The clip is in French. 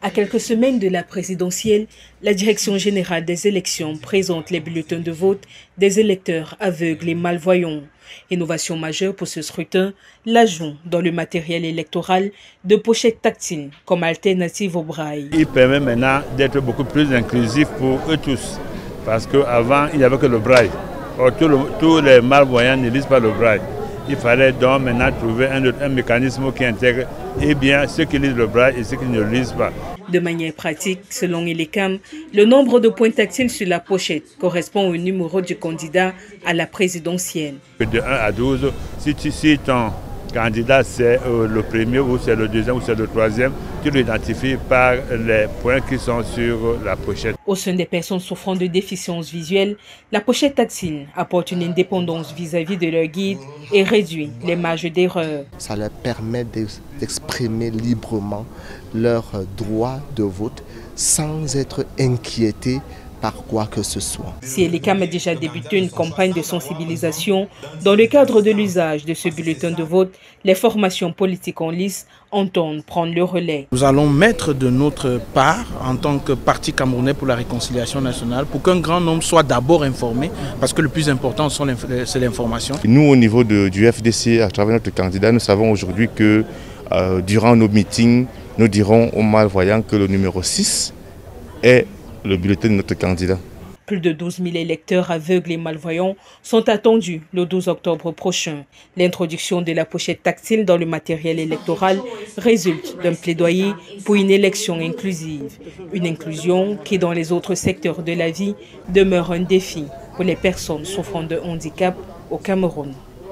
À quelques semaines de la présidentielle, la Direction générale des élections présente les bulletins de vote des électeurs aveugles et malvoyants. Innovation majeure pour ce scrutin, l'ajout dans le matériel électoral de pochettes tactiles comme alternative au braille. Il permet maintenant d'être beaucoup plus inclusif pour eux tous, parce qu'avant, il n'y avait que le braille. Or, tous les malvoyants ne lisent pas le braille. Il fallait donc maintenant trouver un mécanisme qui intègre bien ceux qui lisent le braille et ceux qui ne le lisent pas. De manière pratique, selon Elecam, le nombre de points tactiles sur la pochette correspond au numéro du candidat à la présidentielle. De 1 à 12, si ton candidat c'est le premier ou c'est le deuxième ou c'est le troisième, tu l'identifies par les points qui sont sur la pochette. Au sein des personnes souffrant de déficience visuelle, la pochette tactile apporte une indépendance vis-à-vis de leur guide et réduit les marges d'erreur. Ça leur permet d'exprimer librement leur droit de vote sans être inquiétés par quoi que ce soit. Si Elecam a déjà débuté une campagne de sensibilisation dans le cadre de l'usage de ce bulletin de vote, les formations politiques en lice entendent prendre le relais. Nous allons mettre de notre part en tant que Parti camerounais pour la réconciliation nationale pour qu'un grand nombre soit d'abord informé, parce que le plus important c'est l'information. Nous au niveau du FDC, à travers notre candidat, nous savons aujourd'hui que durant nos meetings, nous dirons aux malvoyants que le numéro 6 est le bulletin de notre candidat. Plus de 12 000 électeurs aveugles et malvoyants sont attendus le 12 octobre prochain. L'introduction de la pochette tactile dans le matériel électoral résulte d'un plaidoyer pour une élection inclusive. Une inclusion qui, dans les autres secteurs de la vie, demeure un défi pour les personnes souffrant de handicap au Cameroun.